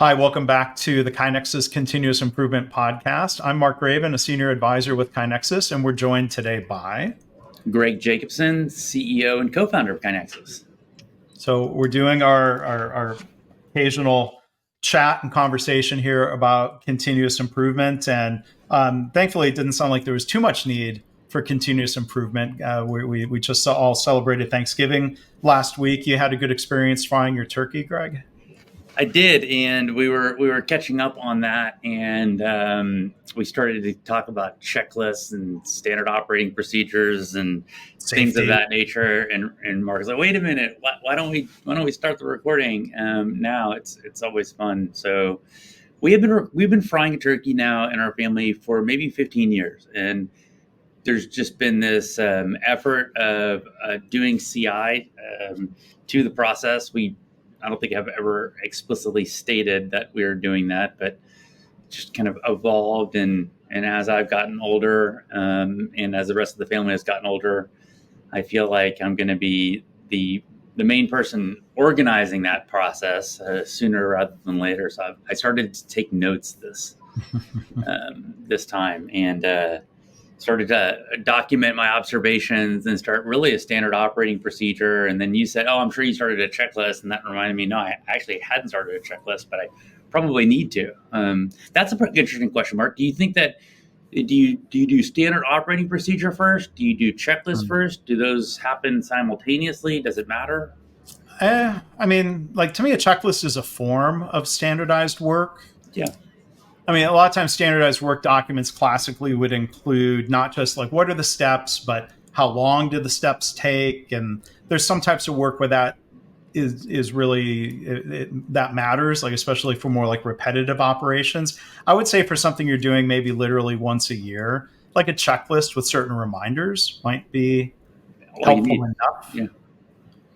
Hi, welcome back to the KaiNexus Continuous Improvement Podcast. I'm Mark Graban, a senior advisor with KaiNexus, and we're joined today by Greg Jacobson, CEO and co-founder of KaiNexus. So we're doing our occasional chat and conversation here about continuous improvement, and thankfully, it didn't sound like there was too much need for continuous improvement. We just all celebrated Thanksgiving last week. You had a good experience frying your turkey, Greg? I did, and we were catching up on that, and we started to talk about checklists and standard operating procedures and things of that nature. And Mark was like, "Wait a minute, why don't we start the recording now? It's always fun." So we've been frying a turkey now in our family for maybe 15 years, and there's just been this effort of doing CI to the process. I don't think I've ever explicitly stated that we were doing that, but just kind of evolved. And as I've gotten older, and as the rest of the family has gotten older, I feel like I'm going to be the main person organizing that process sooner rather than later. So I started to take notes this time, and started to document my observations and start really a standard operating procedure. And then you said, "Oh, I'm sure you started a checklist." And that reminded me, no, I actually hadn't started a checklist, but I probably need to. That's a pretty interesting question, Mark. Do you think that, do you do standard operating procedure first? Do you do checklist first? Do those happen simultaneously? Does it matter? I mean, like, to me, a checklist is a form of standardized work. Yeah. I mean, a lot of times standardized work documents classically would include not just like what are the steps, but how long do the steps take? And there's some types of work where that is really that matters, like especially for more like repetitive operations. I would say for something you're doing maybe literally once a year, like a checklist with certain reminders might be helpful enough. Yeah.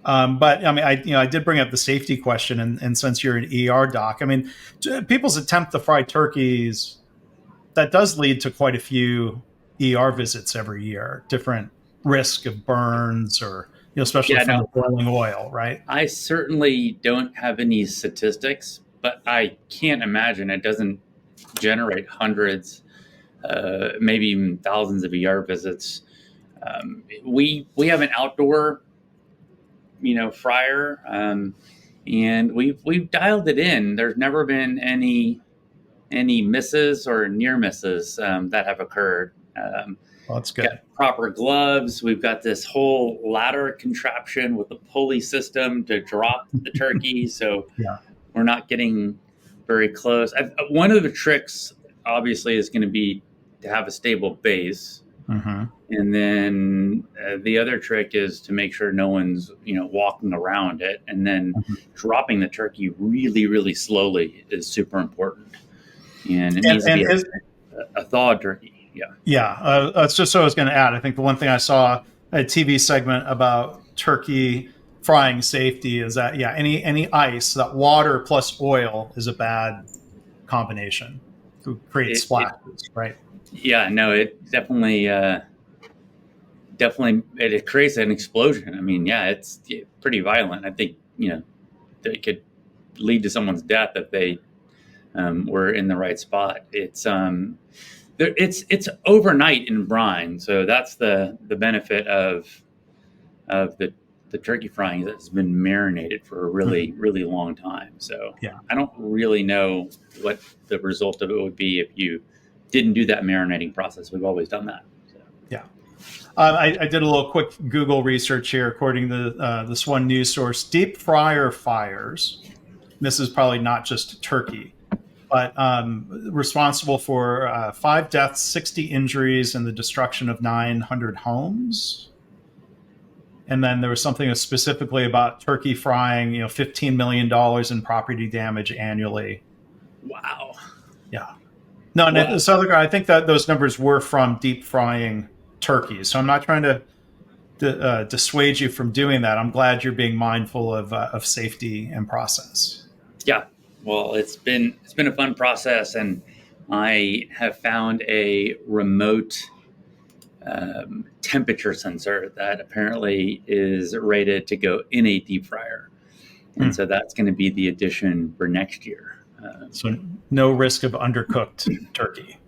But I mean, I did bring up the safety question, and since you're an ER doc, I mean, people's attempt to fry turkeys, that does lead to quite a few ER visits every year, different risk of burns or, especially from the boiling oil, right? I certainly don't have any statistics, but I can't imagine it doesn't generate hundreds, maybe even thousands of ER visits. We have an outdoor fryer, and we've dialed it in. There's never been any misses or near misses that have occurred. Well, that's good. Got proper gloves. We've got this whole ladder contraption with a pulley system to drop the turkey, so we're not getting very close. One of the tricks, obviously, is going to be to have a stable base. Mm-hmm. And then the other trick is to make sure no one's, walking around it. And then dropping the turkey really, really slowly is super important. And it needs to be a thawed turkey. Yeah. Yeah. That's just what I was going to add. I think the one thing I saw a TV segment about turkey frying safety is that, any ice, that water plus oil is a bad combination. It creates splashes, right? Yeah, no, it definitely it creates an explosion. I mean, it's pretty violent. I think it could lead to someone's death if they were in the right spot. It's overnight in brine, so that's the benefit of the turkey frying. That's been marinated for a really, really long time. So I don't really know what the result of it would be if you didn't do that marinating process. We've always done that. So. Yeah. I did a little quick Google research here. According to this one news source, deep fryer fires, this is probably not just turkey, but responsible for 5 deaths, 60 injuries, and the destruction of 900 homes. And then there was something specifically about turkey frying, $15 million in property damage annually. Wow. Yeah. No, wow. So I think that those numbers were from deep frying turkeys. So I'm not trying to dissuade you from doing that. I'm glad you're being mindful of safety and process. Yeah. Well, it's been a fun process, and I have found a remote temperature sensor that apparently is rated to go in a deep fryer. And so that's going to be the addition for next year. So no risk of undercooked turkey.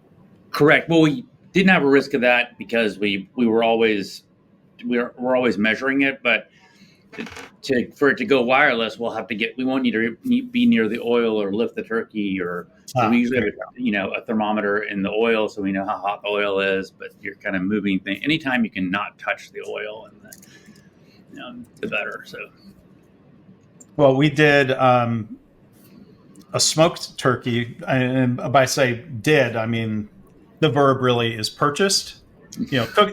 Correct. Well, we didn't have a risk of that because we're always measuring it, but for it to go wireless, we won't need to be near the oil or lift the turkey, or so we usually have a thermometer in the oil, so we know how hot the oil is. But you're kind of moving things anytime you can not touch the oil, and the better. So, well, we did a smoked turkey, and by say did, I mean the verb really is purchased.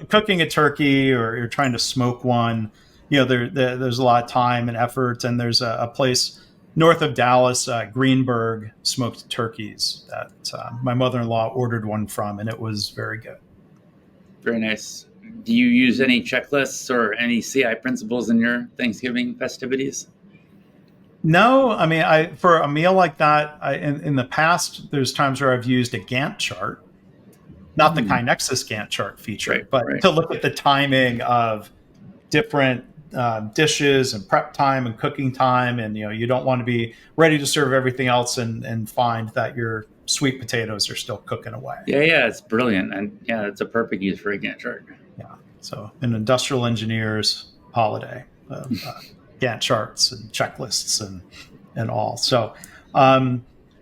Cooking a turkey or you're trying to smoke one. There's a lot of time and effort, and there's a place north of Dallas, Greenberg Smoked Turkeys, that my mother-in-law ordered one from, and it was very good. Very nice. Do you use any checklists or any CI principles in your Thanksgiving festivities? No, I mean, for a meal like that, in the past, there's times where I've used a Gantt chart, not the KaiNexus Gantt chart feature, but to look at the timing of different dishes and prep time and cooking time, and you don't want to be ready to serve everything else and find that your sweet potatoes are still cooking away. Yeah, it's brilliant, and it's a perfect use for a Gantt chart. Yeah, so an industrial engineer's holiday of Gantt charts and checklists and all. So, well,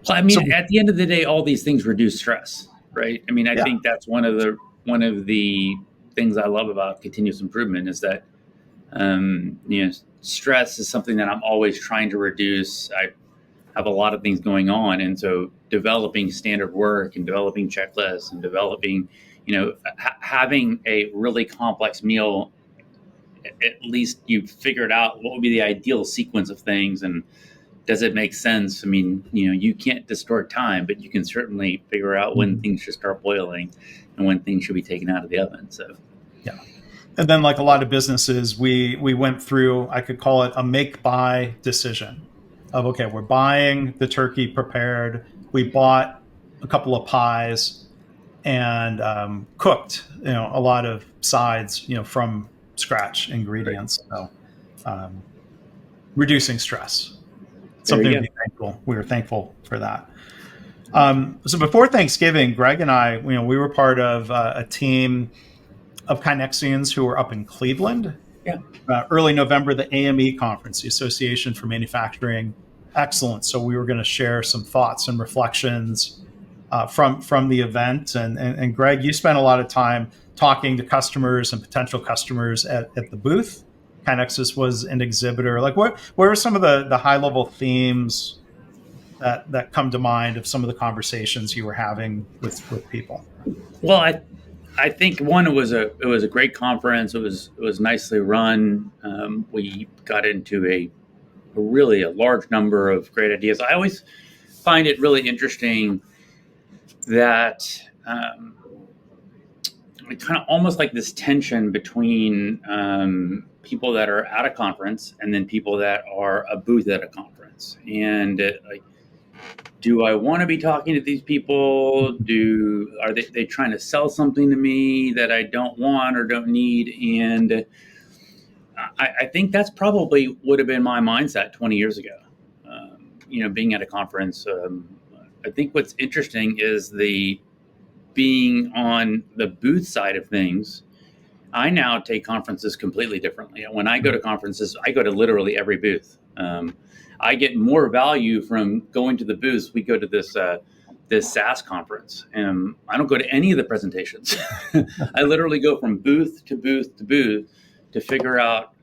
I mean, at the end of the day, all these things reduce stress, right? I mean, I think that's one of the things I love about continuous improvement is that stress is something that I'm always trying to reduce. I have a lot of things going on, and so developing standard work and developing checklists and developing, having a really complex meal, at least you figured out what would be the ideal sequence of things, and does it make sense? I mean, you can't distort time, but you can certainly figure out when things should start boiling and when things should be taken out of the oven. So, yeah. And then, like a lot of businesses, we went through, I could call it a make-buy decision of, okay, we're buying the turkey prepared. We bought a couple of pies and cooked, a lot of sides, from scratch ingredients. Right. So reducing stress, something to be thankful. We were thankful for that. So before Thanksgiving, Greg and I, we were part of a team of KaiNexians who were up in Cleveland. Yeah. Early November, the AME Conference, the Association for Manufacturing Excellence. So we were going to share some thoughts and reflections from the event. And Greg, you spent a lot of time talking to customers and potential customers at the booth. KaiNexus was an exhibitor. Like, what were some of the high-level themes that come to mind of some of the conversations you were having with people? Well, I think one, it was a great conference. It was nicely run. We got into a large number of great ideas. I always find it really interesting that kind of almost like this tension between people that are at a conference and then people that are a booth at a conference. And do I want to be talking to these people? Are they trying to sell something to me that I don't want or don't need? And I think that's probably would have been my mindset 20 years ago. Being at a conference, I think what's interesting is being on the booth side of things. I now take conferences completely differently. When I go to conferences, I go to literally every booth. I get more value from going to the booths. We go to this SaaS conference, and I don't go to any of the presentations. I literally go from booth to booth to booth to figure out,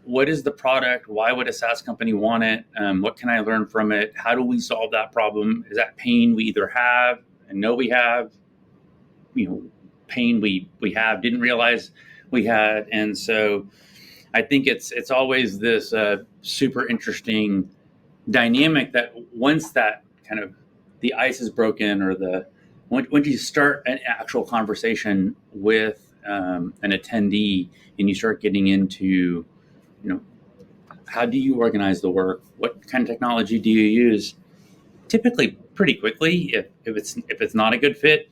what is the product? Why would a SaaS company want it? What can I learn from it? How do we solve that problem? Is that pain we either have and know we have, pain we have, didn't realize we had. And so I think it's always this super interesting dynamic that once that kind of the ice is broken, or when you start an actual conversation with an attendee and you start getting into, how do you organize the work? What kind of technology do you use? Typically pretty quickly, if it's not a good fit,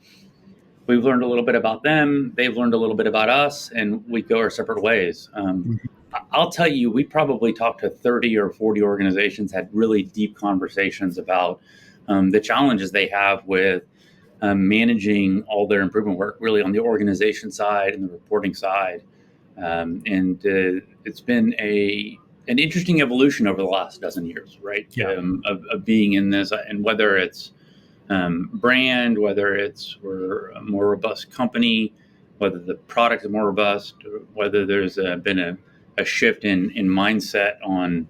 we've learned a little bit about them, they've learned a little bit about us, and we go our separate ways. I'll tell you, we probably talked to 30 or 40 organizations, had really deep conversations about the challenges they have with managing all their improvement work, really on the organization side and the reporting side. And it's been an interesting evolution over the last dozen years, right? Yeah. Of being in this, and whether it's brand, whether we're a more robust company, whether the product is more robust, or whether there's been a shift in mindset on,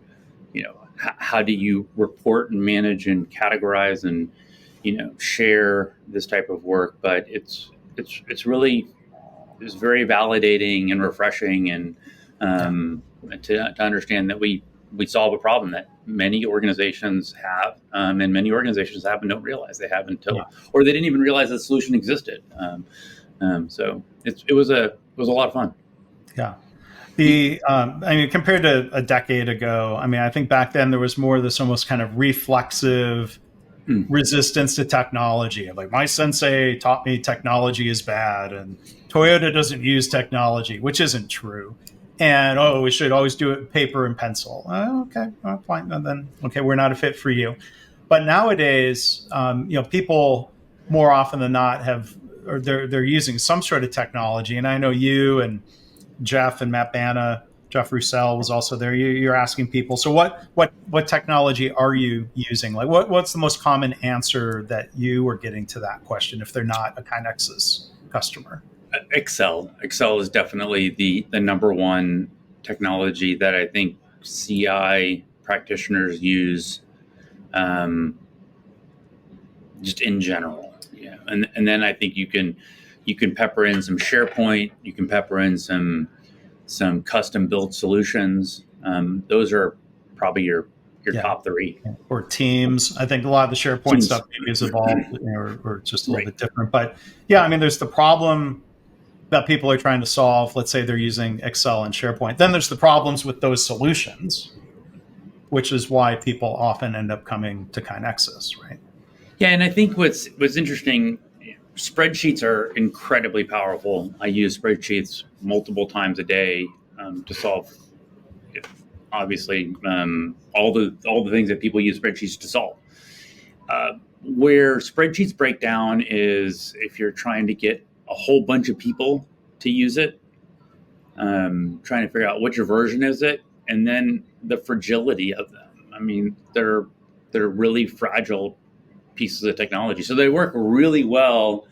how do you report and manage and categorize and, share this type of work. But it's very validating and refreshing, and to understand that we solve a problem that many organizations have, and many organizations have and don't realize they have or they didn't even realize the solution existed. So it was a lot of fun. Yeah. Compared to a decade ago, I think back then there was more of this almost kind of reflexive resistance to technology. Like, my sensei taught me technology is bad, and Toyota doesn't use technology, which isn't true. And, we should always do it with paper and pencil. Okay, well, fine. And then, okay, we're not a fit for you. But nowadays, people more often than not they're using some sort of technology. And I know you and Jeff and Matt Banna, Jeff Roussel was also there. You're asking people, so what technology are you using? Like, what's the most common answer that you are getting to that question if they're not a KaiNexus customer? Excel is definitely the number one technology that I think CI practitioners use, just in general. Yeah, and then I think you can pepper in some SharePoint, you can pepper in some custom built solutions. Those are probably your top three. Or Teams. I think a lot of the SharePoint stuff maybe has evolved, or just a little bit different. But yeah, there's the problem that people are trying to solve. Let's say they're using Excel and SharePoint. Then there's the problems with those solutions, which is why people often end up coming to KaiNexus, right? Yeah, and I think what's interesting, spreadsheets are incredibly powerful. I use spreadsheets multiple times a day to solve, obviously, all the things that people use spreadsheets to solve. Where spreadsheets break down is if you're trying to get a whole bunch of people to use it, trying to figure out which version is it, and then the fragility of them. They're really fragile pieces of technology. So they work really well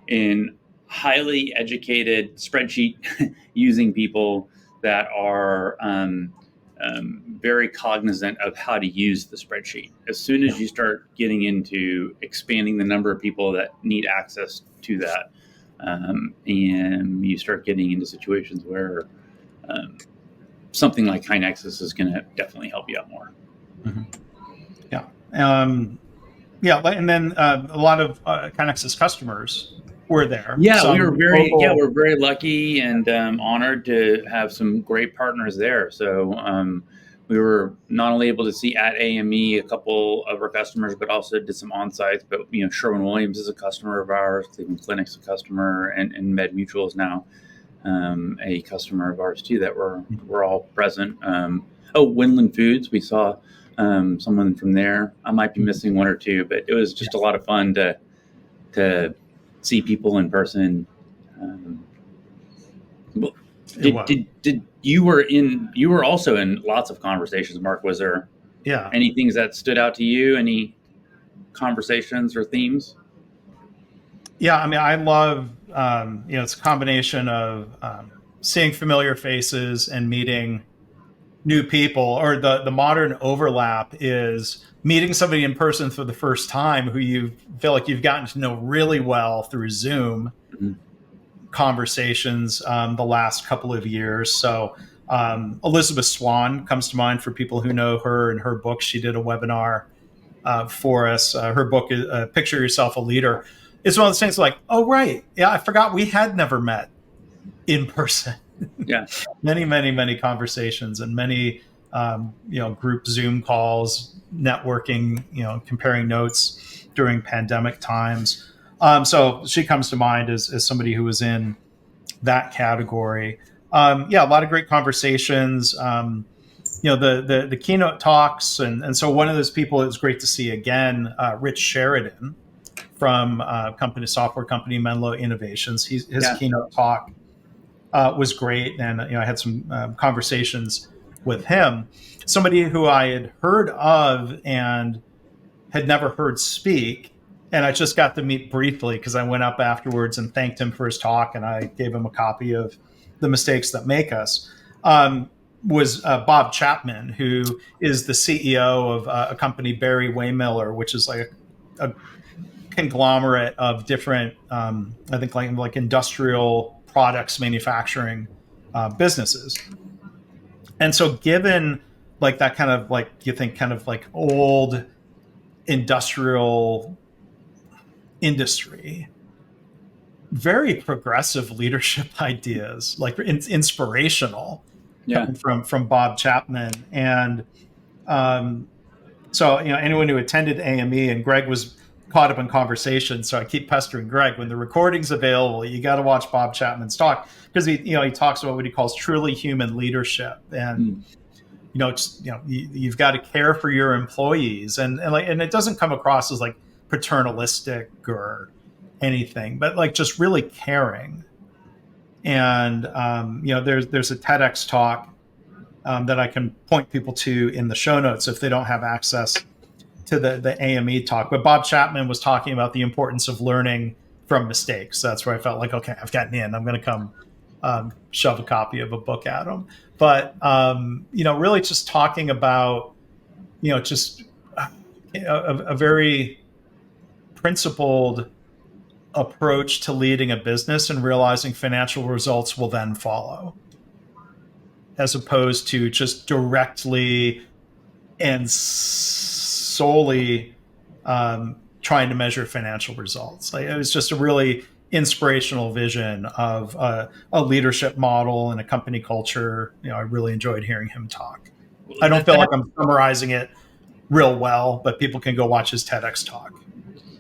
in highly educated spreadsheet using people that are very cognizant of how to use the spreadsheet. As soon as you start getting into expanding the number of people that need access to that, and you start getting into situations where something like KaiNexus is going to definitely help you out more. Mm-hmm. Yeah. And then a lot of KaiNexus customers were there. Yeah, we're very lucky and honored to have some great partners there. So we were not only able to see at AME a couple of our customers, but also did some on-sites. But Sherwin-Williams is a customer of ours, Cleveland Clinic's a customer, and Med Mutual is now a customer of ours too. That we're all present. Winland Foods, we saw someone from there. I might be missing one or two, but it was just a lot of fun to see people in person. You were also in lots of conversations, Mark. Was there any things that stood out to you? Any conversations or themes? Yeah, I love, it's a combination of seeing familiar faces and meeting new people, or the modern overlap is meeting somebody in person for the first time who you feel like you've gotten to know really well through Zoom conversations the last couple of years. So Elizabeth Swan comes to mind for people who know her and her book. She did a webinar for us. Her book is Picture Yourself a Leader. It's one of those things like, oh, right. Yeah, I forgot we had never met in person. Yeah. many conversations and many group Zoom calls, networking, comparing notes during pandemic times. So she comes to mind as somebody who was in that category. Yeah, a lot of great conversations. The keynote talks, and so one of those people it was great to see again, Rich Sheridan from software company Menlo Innovations. His keynote talk was great, and I had some conversations with him. Somebody who I had heard of and had never heard speak, and I just got to meet briefly because I went up afterwards and thanked him for his talk, and I gave him a copy of The Mistakes That Make Us. Was Bob Chapman, who is the CEO of a company, Barry Waymiller, which is like a conglomerate of different, I think, like industrial products manufacturing businesses. And so, given like that kind of like you think kind of like old industrial industry, very progressive leadership ideas, like inspirational. From Bob Chapman. And so anyone who attended AME, and Greg was caught up in conversation, so I keep pestering Greg, when the recording's available, you got to watch Bob Chapman's talk, because he talks about what he calls truly human leadership. And you've got to care for your employees, and it doesn't come across as like paternalistic or anything, but like just really caring. And there's a TEDx talk that I can point people to in the show notes if they don't have access to the AME talk. But Bob Chapman was talking about the importance of learning from mistakes. So that's where I felt like, okay, I've gotten in. I'm going to come shove a copy of a book at them. But really just talking about just a very principled approach to leading a business and realizing financial results will then follow, as opposed to just directly and solely trying to measure financial results. Like, it was just a really inspirational vision of a leadership model and a company culture. I really enjoyed hearing him talk. I don't feel like I'm summarizing it real well, but people can go watch his TEDx talk.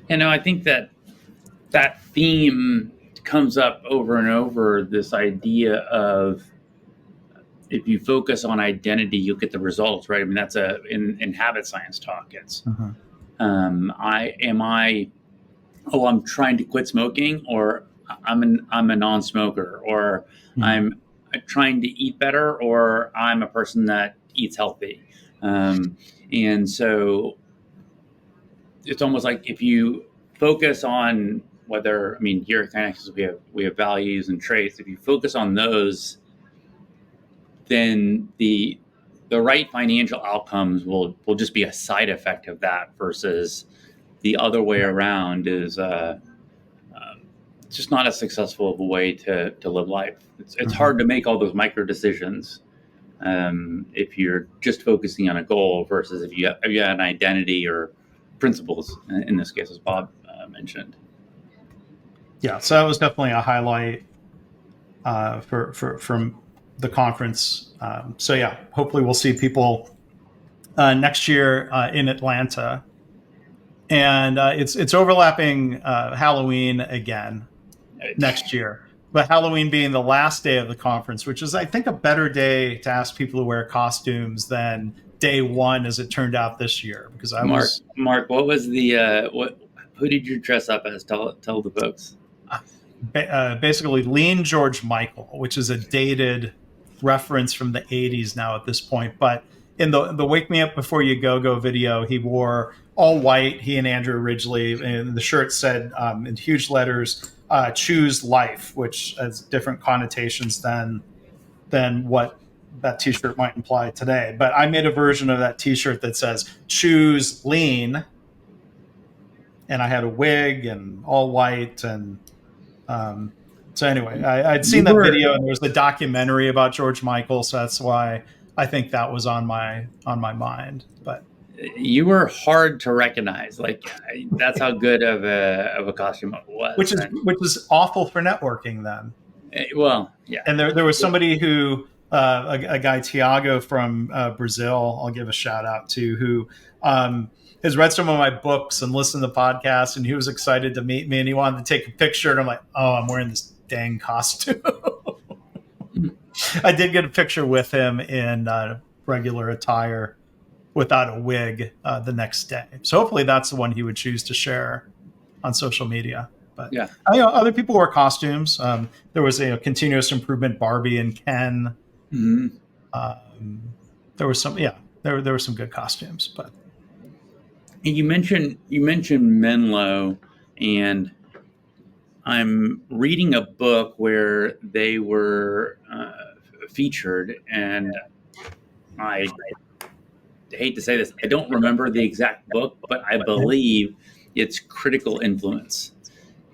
I think that theme comes up over and over, this idea of if you focus on identity, you'll get the results, right? I mean, that's in habit science talk. It's I'm trying to quit smoking, or I'm a non-smoker, or I'm trying to eat better, or I'm a person that eats healthy. And so it's almost like if you focus on here at KaiNexus we have values and traits. If you focus on those, then the right financial outcomes will just be a side effect of that, versus the other way around is just not as successful of a way to live life. It's hard to make all those micro decisions if you're just focusing on a goal, versus if you have an identity or principles, in this case, as Bob mentioned. Yeah, so that was definitely a highlight from the conference. So yeah, hopefully we'll see people next year in Atlanta, and it's overlapping Halloween again next year. But Halloween being the last day of the conference, which is, I think, a better day to ask people to wear costumes than day one, as it turned out this year. Because Mark, what was the who did you dress up as? Tell the folks. Basically, Lean George Michael, which is a dated reference from the 80s now at this point. But in the Wake Me Up Before You Go video, he wore all white, he and Andrew Ridgely, and the shirt said in huge letters, "Choose Life," which has different connotations than what that t-shirt might imply today. But I made a version of that t-shirt that says "Choose Lean," and I had a wig and all white. And so anyway, I'd seen that video, and there was the documentary about George Michael, so that's why I think that was on my mind. But you were hard to recognize. Like, that's how good of a costume it was. Which is awful for networking then. Well, yeah. And there was somebody who a guy, Tiago from Brazil, I'll give a shout out to, who has read some of my books and listened to podcasts, and he was excited to meet me, and he wanted to take a picture, and I'm like, oh, I'm wearing this dang costume. I did get a picture with him in regular attire without a wig the next day. So hopefully that's the one he would choose to share on social media. But Yeah. other people wear costumes. There was a continuous improvement Barbie and Ken. Mm-hmm. There was some, there were some good costumes. But you mentioned Menlo, and I'm reading a book where they were featured, and I hate to say this, I don't remember the exact book, but I believe it's Critical Influence.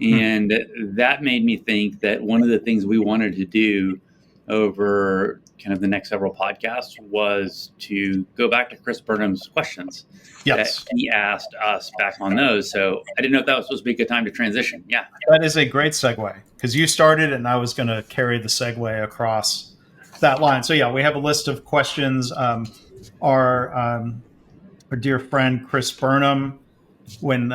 And that made me think that one of the things we wanted to do over kind of the next several podcasts was to go back to Chris Burnham's questions that he asked us back on those. So I didn't know if that was supposed to be a good time to transition. Yeah. That is a great segue, because you started and I was going to carry the segue across that line. So yeah, we have a list of questions. Our dear friend Chris Burnham, when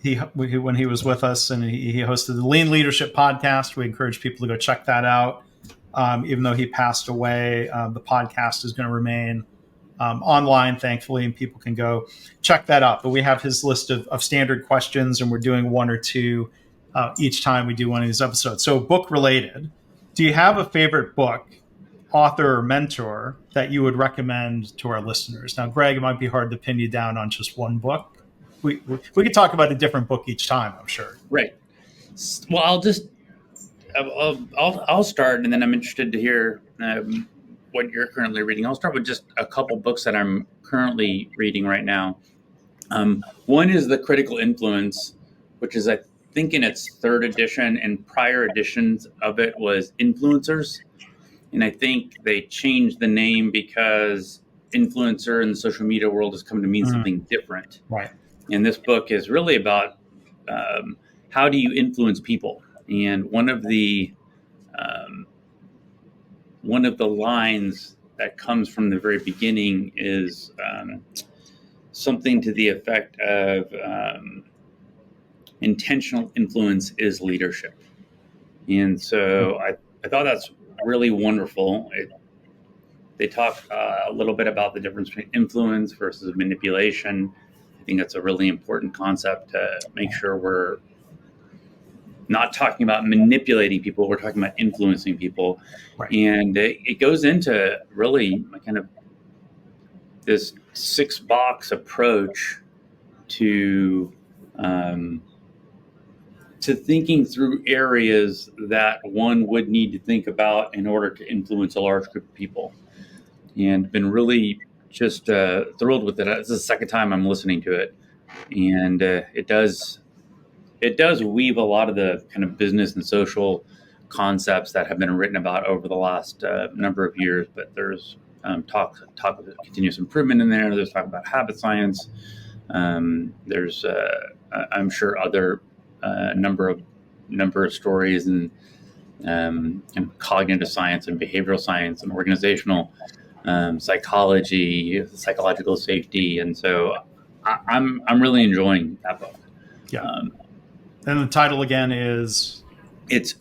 he was with us and he hosted the Lean Leadership podcast, we encourage people to go check that out. Even though he passed away, the podcast is going to remain online, thankfully, and people can go check that out. But we have his list of standard questions, and we're doing one or two each time we do one of these episodes. So book related, do you have a favorite book, author or mentor that you would recommend to our listeners? Now, Greg, it might be hard to pin you down on just one book. We could talk about a different book each time, I'm sure. Right. Well, I'll start, and then I'm interested to hear what you're currently reading. I'll start with just a couple books that I'm currently reading right now. One is The Critical Influence, which is, I think, in its third edition, and prior editions of it was Influencers. And I think they changed the name because influencer in the social media world has come to mean something different. Right. And this book is really about how do you influence people. And one of the lines that comes from the very beginning is something to the effect of intentional influence is leadership. And so I thought that's really wonderful. They talk a little bit about the difference between influence versus manipulation. I think that's a really important concept to make sure we're not talking about manipulating people. We're talking about influencing people. Right. And it goes into really kind of this 6-box approach to thinking through areas that one would need to think about in order to influence a large group of people. And been really just thrilled with it. This is the second time I'm listening to it. And it does weave a lot of the kind of business and social concepts that have been written about over the last number of years. But there's talk of continuous improvement in there. There's talk about habit science. There's I'm sure other number of stories and cognitive science and behavioral science and organizational psychology, psychological safety, and so I'm really enjoying that book. Yeah. And the title again is? It's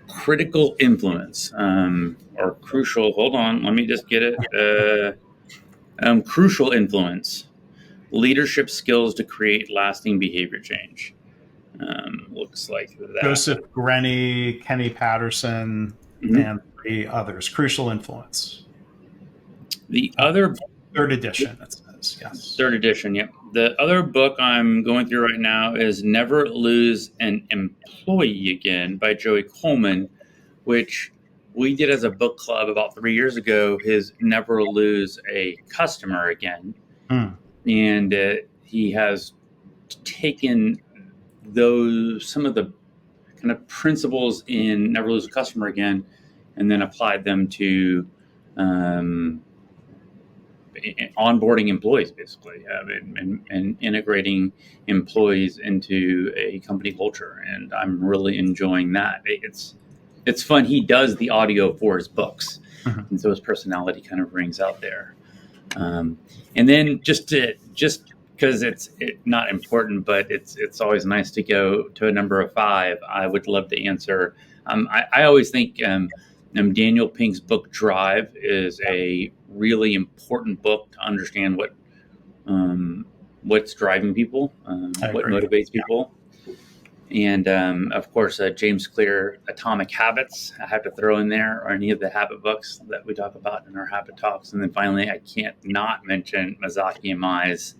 Critical Influence, or Crucial. Hold on, let me just get it. Crucial Influence: Leadership Skills to Create Lasting Behavior Change. Looks like that. Joseph Grenny, Kenny Patterson, and 3 others. Crucial Influence. The other third edition, it says. Yes. Third edition, yep. The other book I'm going through right now is Never Lose an Employee Again by Joey Coleman, which we did as a book club about 3 years ago, his Never Lose a Customer Again. And he has taken some of the kind of principles in Never Lose a Customer Again and then applied them to onboarding employees, basically, and integrating employees into a company culture. And I'm really enjoying that. It's fun. He does the audio for his books, and so his personality kind of rings out there. And then just because it's not important, but it's always nice to go to a number of 5. I would love to answer. I always think Daniel Pink's book Drive is a really important book to understand what's driving people, what motivates people. And of course, James Clear, Atomic Habits, I have to throw in there, or any of the habit books that we talk about in our habit talks. And then finally, I can't not mention Masaaki Imai's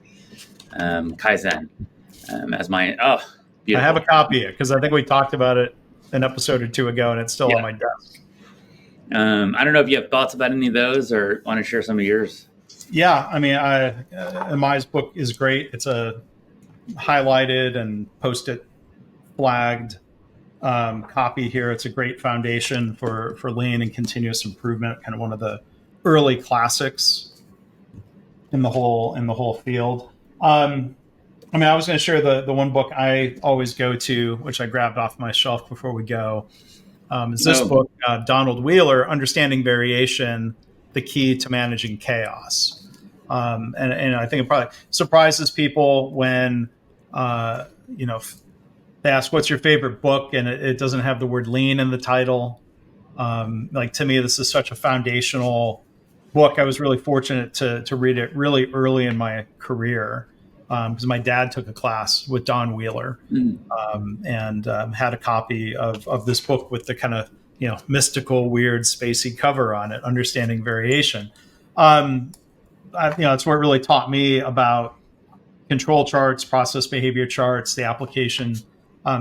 Kaizen as my, beautiful. I have a copy of it because I think we talked about it an episode or two ago, and it's still on my desk. I don't know if you have thoughts about any of those or want to share some of yours. Yeah, I mean, Imai's book is great. It's a highlighted and post-it flagged copy here. It's a great foundation for lean and continuous improvement, kind of one of the early classics in the whole field. I mean, I was going to share the one book I always go to, which I grabbed off my shelf before we go. Is this book, Donald Wheeler, Understanding Variation, The Key to Managing Chaos. And I think it probably surprises people when, they ask, what's your favorite book? And it doesn't have the word lean in the title. Like, to me, this is such a foundational book. I was really fortunate to read it really early in my career because my dad took a class with Don Wheeler and had a copy of this book with the kind of, mystical, weird, spacey cover on it, Understanding Variation. It's what really taught me about control charts, process behavior charts, the application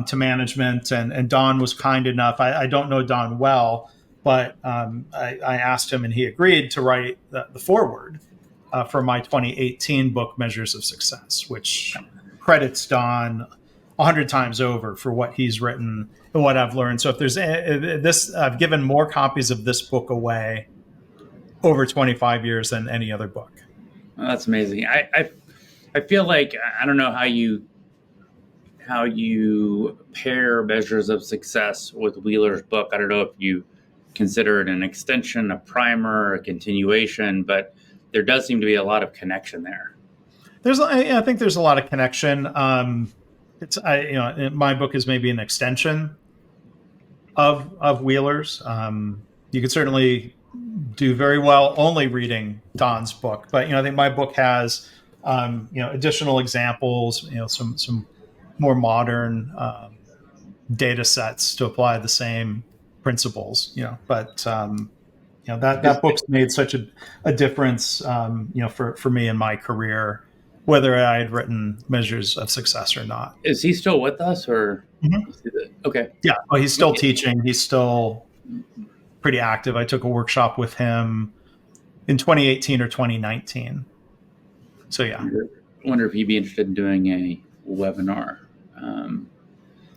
to management. And Don was kind enough. I don't know Don well, but I asked him and he agreed to write the foreword for my 2018 book, Measures of Success, which credits Don 100 times over for what he's written and what I've learned. So if there's this, I've given more copies of this book away over 25 years than any other book. Well, that's amazing. I feel like, I don't know how you pair Measures of Success with Wheeler's book. I don't know if you consider it an extension, a primer, a continuation, but there does seem to be a lot of connection there. I think there's a lot of connection. My book is maybe an extension of Wheeler's. You could certainly do very well only reading Don's book, but I think my book has additional examples, some more modern data sets to apply the same principles. But that book's made such a difference, for me in my career, whether I had written Measures of Success or not. Is he still with us, or? Mm-hmm. Okay. Yeah. Well, he's still teaching. He's still pretty active. I took a workshop with him in 2018 or 2019. So yeah. I wonder if he'd be interested in doing a webinar.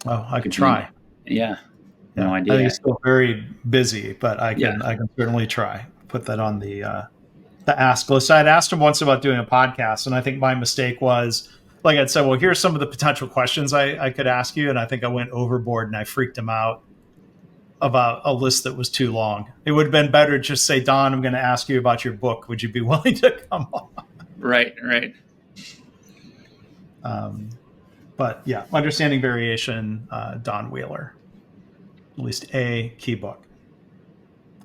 I could try. Yeah. No idea. I think he's still very busy, but I can certainly try. Put that on the ask list. I had asked him once about doing a podcast, and I think my mistake was, like I'd said, well, here's some of the potential questions I could ask you, and I think I went overboard and I freaked him out about a list that was too long. It would have been better to just say, Don, I'm going to ask you about your book. Would you be willing to come on? Right. But yeah, Understanding Variation, Don Wheeler, at least a key book.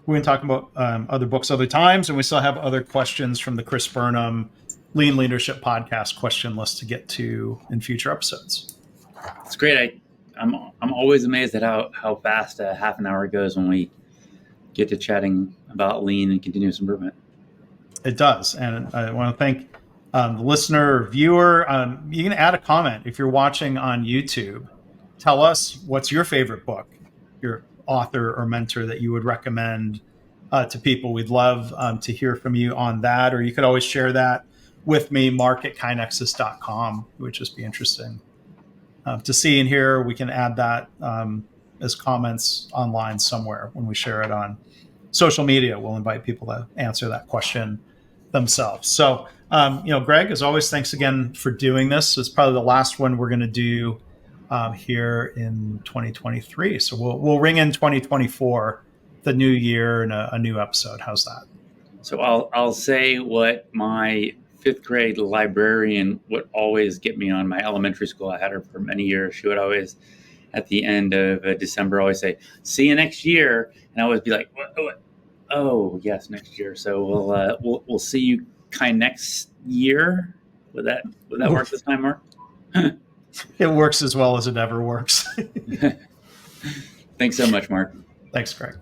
We're going to talk about other books other times, and we still have other questions from the Chris Burnham Lean Leadership Podcast question list to get to in future episodes. It's great. I'm always amazed at how fast a half an hour goes when we get to chatting about lean and continuous improvement. It does. And I want to thank the listener, viewer. You can add a comment if you're watching on YouTube. Tell us what's your favorite book, your author or mentor that you would recommend to people. We'd love to hear from you on that. Or you could always share that with me, mark@kinexus.com. It would just be interesting to see and hear. We can add that as comments online somewhere when we share it on social media. We'll invite people to answer that question themselves. So, Greg, as always, thanks again for doing this. It's probably the last one we're going to do here in 2023. So we'll ring in 2024, the new year, and a new episode. How's that? So I'll say what my fifth grade librarian would always get me on. My elementary school, I had her for many years. She would always at the end of December, I always say, "See you next year," and I always be like, "What? Oh, yes, next year." So we'll see you kind of next year. Would that work this time, Mark? It works as well as it ever works. Thanks so much, Mark. Thanks, Greg.